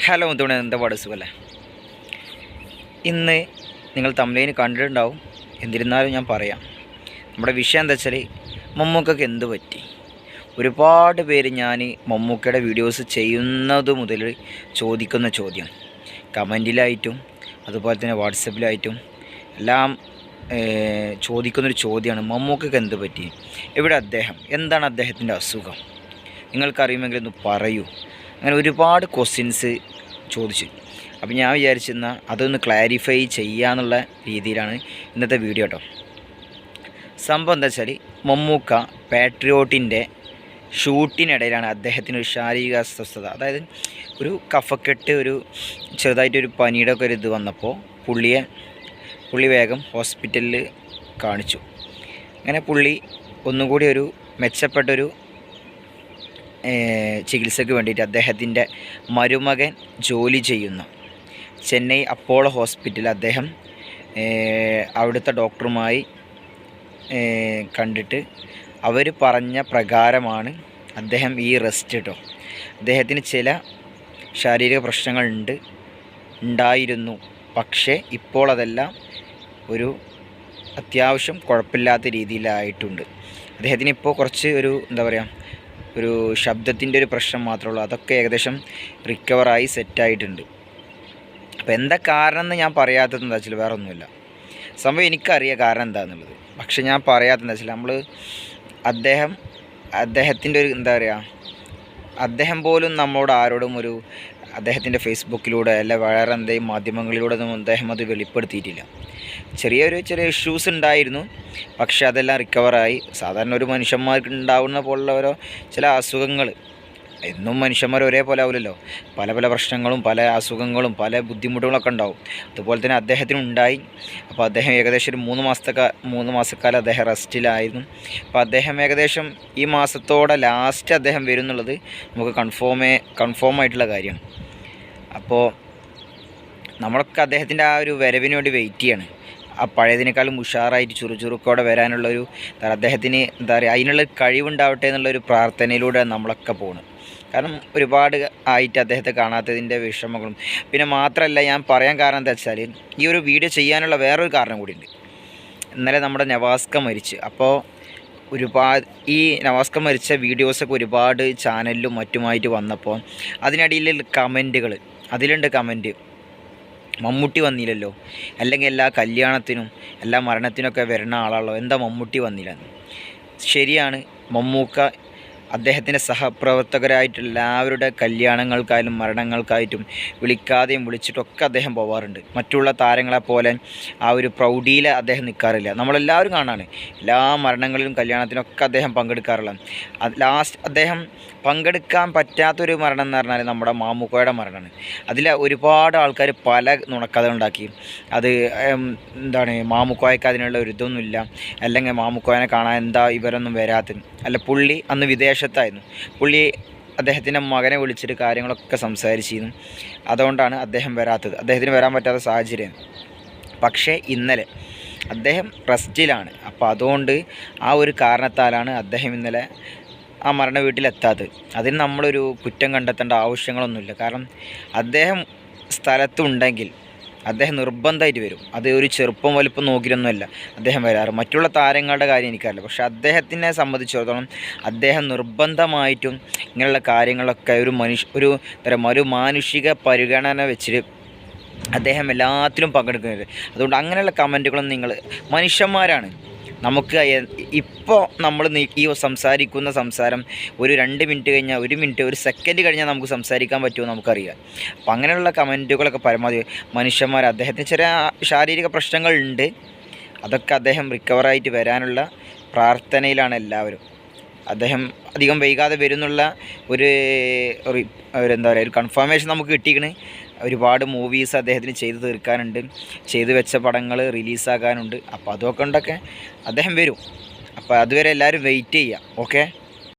Hello മുത്തുമണി, എന്താ പാട് സുഖല്ലേ? ഇന്ന് നിങ്ങൾ തമിഴിന് കണ്ടിട്ടുണ്ടാവും. എന്നിരുന്നാലും ഞാൻ പറയാം. നമ്മുടെ വിഷയം എന്താ വെച്ചാൽ, മമ്മൂക്കയ്ക്ക് എന്ത് പറ്റി? ഒരുപാട് പേര് ഞാൻ മമ്മൂക്കയുടെ വീഡിയോസ് ചെയ്യുന്നത് മുതൽ ചോദിക്കുന്ന ചോദ്യം, കമൻറ്റിലായിട്ടും അതുപോലെ തന്നെ വാട്സപ്പിലായിട്ടും എല്ലാം ചോദിക്കുന്നൊരു ചോദ്യമാണ്, മമ്മൂക്കയ്ക്ക് എന്ത് പറ്റി? എവിടെ അദ്ദേഹം? എന്താണ് അദ്ദേഹത്തിൻ്റെ അസുഖം? നിങ്ങൾക്കറിയുമെങ്കിൽ ഒന്ന് പറയൂ. അങ്ങനെ ഒരുപാട് ക്വസ്റ്റ്യൻസ് ചോദിച്ചു. അപ്പോൾ ഞാൻ വിചാരിച്ചിരുന്ന അതൊന്ന് ക്ലാരിഫൈ ചെയ്യാന്നുള്ള രീതിയിലാണ് ഇന്നത്തെ വീഡിയോ കേട്ടോ. സംഭവം എന്താ വെച്ചാൽ, മമ്മൂക്ക പാട്രിയോട്ടിൻ്റെ ഷൂട്ടിനിടയിലാണ് അദ്ദേഹത്തിനൊരു ശാരീരിക അസ്വസ്ഥത, അതായത് ഒരു കഫക്കെട്ട്, ഒരു ചെറുതായിട്ടൊരു പനിയുടെ ഒക്കെ ഒരു ഇത് വന്നപ്പോൾ പുള്ളി വേഗം ഹോസ്പിറ്റലിൽ കാണിച്ചു. അങ്ങനെ പുള്ളി ഒന്നുകൂടി ഒരു മെച്ചപ്പെട്ടൊരു ചികിത്സയ്ക്ക് വേണ്ടിയിട്ട് അദ്ദേഹത്തിൻ്റെ മരുമകൻ ജോലി ചെയ്യുന്ന ചെന്നൈ അപ്പോളോ ഹോസ്പിറ്റലിൽ അദ്ദേഹം അവിടുത്തെ ഡോക്ടറുമായി കണ്ടിട്ട് അവർ പറഞ്ഞ പ്രകാരമാണ് അദ്ദേഹം ഈ റെസ്റ്റ് കേട്ടോ. അദ്ദേഹത്തിന് ചില ശാരീരിക പ്രശ്നങ്ങൾ ഉണ്ടായിരുന്നു, പക്ഷേ ഇപ്പോൾ അതെല്ലാം ഒരു അത്യാവശ്യം കുഴപ്പമില്ലാത്ത രീതിയിലായിട്ടുണ്ട്. അദ്ദേഹത്തിന് ഇപ്പോൾ കുറച്ച് ഒരു എന്താ പറയുക, ഒരു ശബ്ദത്തിൻ്റെ ഒരു പ്രശ്നം മാത്രമേ ഉള്ളൂ. അതൊക്കെ ഏകദേശം റിക്കവറായി സെറ്റായിട്ടുണ്ട്. അപ്പോൾ എന്താ കാരണം എന്ന് ഞാൻ പറയാത്തത് എന്താ വെച്ചാൽ വേറെ ഒന്നുമില്ല. സംഭവം എനിക്കറിയാം കാരണം എന്താണെന്നുള്ളത്, പക്ഷെ ഞാൻ പറയാത്തതെന്താ വെച്ചാൽ, നമ്മൾ അദ്ദേഹത്തിൻ്റെ ഒരു എന്താ പറയുക, അദ്ദേഹം പോലും നമ്മളോട് ആരോടും ഒരു അദ്ദേഹത്തിൻ്റെ ഫേസ്ബുക്കിലൂടെ അല്ല വേറെ എന്തെങ്കിലും മാധ്യമങ്ങളിലൂടെ ഒന്നും അദ്ദേഹം അത് വെളിപ്പെടുത്തിയിട്ടില്ല. ചെറിയ ഇഷ്യൂസ് ഉണ്ടായിരുന്നു, പക്ഷെ അതെല്ലാം റിക്കവറായി. സാധാരണ ഒരു മനുഷ്യന്മാർക്ക് ഉണ്ടാവുന്ന പോലുള്ള ഓരോ ചില അസുഖങ്ങൾ, എന്നും മനുഷ്യന്മാർ ഒരേപോലെ ആവില്ലല്ലോ. പല പല പ്രശ്നങ്ങളും പല അസുഖങ്ങളും പല ബുദ്ധിമുട്ടുകളൊക്കെ ഉണ്ടാവും. അതുപോലെ തന്നെ അദ്ദേഹത്തിനുണ്ടായി. അപ്പോൾ അദ്ദേഹം ഏകദേശം ഒരു 3 മാസക്കാലം അദ്ദേഹം റെസ്റ്റിലായിരുന്നു. അപ്പോൾ അദ്ദേഹം ഏകദേശം ഈ മാസത്തോടെ ലാസ്റ്റ് അദ്ദേഹം വരും എന്നുള്ളത് നമുക്ക് കൺഫേം ആയിട്ടുള്ള കാര്യമാണ്. അപ്പോൾ നമ്മളൊക്കെ അദ്ദേഹത്തിൻ്റെ ആ ഒരു വരവിന് വേണ്ടി വെയിറ്റ് ചെയ്യാണ്. ആ പഴയതിനേക്കാളും ഉഷാറായിട്ട് ചുറുചുറുക്കോടെ വരാനുള്ളൊരു അദ്ദേഹത്തിന് എന്താ പറയുക, അതിനുള്ള കഴിവുണ്ടാവട്ടെ എന്നുള്ളൊരു പ്രാർത്ഥനയിലൂടെ നമ്മളൊക്കെ പോകുന്നത്. കാരണം ഒരുപാട് ആയിട്ട് അദ്ദേഹത്തെ കാണാത്തതിൻ്റെ വിഷമങ്ങളും, പിന്നെ മാത്രമല്ല ഞാൻ പറയാൻ കാരണം എന്താ വെച്ചാൽ, ഈ ഒരു വീഡിയോ ചെയ്യാനുള്ള വേറൊരു കാരണം കൂടിയുണ്ട്. ഇന്നലെ നമ്മുടെ നവാസ്ക മരിച്ച്, അപ്പോൾ ഈ നവാസ്ക മരിച്ച വീഡിയോസൊക്കെ ഒരുപാട് ചാനലിലും മറ്റുമായിട്ട് വന്നപ്പോൾ അതിനിടയിൽ അതിലുണ്ട് കമൻറ്റ്, മമ്മൂട്ടി വന്നില്ലല്ലോ, അല്ലെങ്കിൽ എല്ലാ കല്യാണത്തിനും എല്ലാ മരണത്തിനൊക്കെ വരുന്ന ആളാണല്ലോ, എന്താ മമ്മൂട്ടി വന്നില്ല? ശരിയാണ്, മമ്മൂക്ക അദ്ദേഹത്തിൻ്റെ സഹപ്രവർത്തകരായിട്ടുള്ള എല്ലാവരുടെ കല്യാണങ്ങൾക്കായാലും മരണങ്ങൾക്കായിട്ടും വിളിക്കാതെയും വിളിച്ചിട്ടൊക്കെ അദ്ദേഹം പോവാറുണ്ട്. മറ്റുള്ള താരങ്ങളെപ്പോലെ ആ ഒരു പ്രൗഢിയിൽ അദ്ദേഹം നിൽക്കാറില്ല. നമ്മളെല്ലാവരും കാണാണ്, എല്ലാ മരണങ്ങളിലും കല്യാണത്തിനൊക്കെ അദ്ദേഹം പങ്കെടുക്കാറുള്ള. ലാസ്റ്റ് അദ്ദേഹം പങ്കെടുക്കാൻ പറ്റാത്തൊരു മരണം എന്ന് പറഞ്ഞാൽ നമ്മുടെ മാമുക്കോയുടെ മരണമാണ്. അതിൽ ഒരുപാട് ആൾക്കാർ പല നുണക്കഥ ഉണ്ടാക്കി. അത് എന്താണ്, മാമുക്കോയ്ക്ക് അതിനുള്ള ഒരു ഇതൊന്നുമില്ല, അല്ലെങ്കിൽ മാമുക്കോയനെ കാണാൻ എന്താ ഇവരൊന്നും വരാത്തത്, അല്ല പുള്ളി അന്ന് വിദേശത്തായിരുന്നു. പുള്ളി അദ്ദേഹത്തിൻ്റെ മകനെ വിളിച്ചിട്ട് കാര്യങ്ങളൊക്കെ സംസാരിച്ചിരുന്നു. അതുകൊണ്ടാണ് അദ്ദേഹം വരാത്തത്, അദ്ദേഹത്തിന് വരാൻ പറ്റാത്ത സാഹചര്യം. പക്ഷേ ഇന്നലെ അദ്ദേഹം റെസ്റ്റിലാണ്. അപ്പോൾ അതുകൊണ്ട് ആ ഒരു കാരണത്താലാണ് അദ്ദേഹം ഇന്നലെ ആ മരണ വീട്ടിലെത്താത്തത്. അതിന് നമ്മളൊരു കുറ്റം കണ്ടെത്തേണ്ട ആവശ്യങ്ങളൊന്നുമില്ല. കാരണം അദ്ദേഹം സ്ഥലത്തുണ്ടെങ്കിൽ അദ്ദേഹം നിർബന്ധമായിട്ട് വരും. അത് ഒരു ചെറുപ്പം വലുപ്പം നോക്കിയൊന്നുമല്ല അദ്ദേഹം വരാറ്. മറ്റുള്ള താരങ്ങളുടെ കാര്യം എനിക്കറിയില്ല, പക്ഷേ അദ്ദേഹത്തിനെ സംബന്ധിച്ചിടത്തോളം അദ്ദേഹം നിർബന്ധമായിട്ടും ഇങ്ങനെയുള്ള കാര്യങ്ങളൊക്കെ ഒരു മാനുഷിക പരിഗണന വെച്ചിട്ട് അദ്ദേഹം എല്ലാത്തിലും പങ്കെടുക്കുന്നുണ്ട്. അതുകൊണ്ട് അങ്ങനെയുള്ള കമൻറ്റുകളൊന്നും നിങ്ങൾ മനുഷ്യന്മാരാണ്. നമുക്ക് ഇപ്പോൾ നമ്മൾ ഈ സംസാരിക്കുന്ന സംസാരം ഒരു 2 മിനിറ്റ് കഴിഞ്ഞാൽ 1 മിനിറ്റ് 1 സെക്കൻഡ് കഴിഞ്ഞാൽ നമുക്ക് സംസാരിക്കാൻ പറ്റുമോ നമുക്കറിയാം. അപ്പോൾ അങ്ങനെയുള്ള കമൻറ്റുകളൊക്കെ പരമാവധി മനുഷ്യന്മാർ, അദ്ദേഹത്തിന് ചെറിയ ശാരീരിക പ്രശ്നങ്ങളുണ്ട്, അതൊക്കെ അദ്ദേഹം റിക്കവറായിട്ട് വരാനുള്ള പ്രാർത്ഥനയിലാണ് എല്ലാവരും. അദ്ദേഹം അധികം വൈകാതെ വരുന്നുള്ള എന്താ പറയുക, ഒരു കൺഫർമേഷൻ നമുക്ക് കിട്ടിയിരിക്കണ്. ഒരുപാട് മൂവീസ് അദ്ദേഹത്തിന് ചെയ്തു തീർക്കാനുണ്ട്, ചെയ്തു വെച്ച പടങ്ങൾ റിലീസാക്കാനുണ്ട്. അപ്പോൾ അതൊക്കെ കൊണ്ടൊക്കെ അദ്ദേഹം വരും. അപ്പോൾ അതുവരെ എല്ലാവരും വെയിറ്റ് ചെയ്യുക. ഓക്കെ.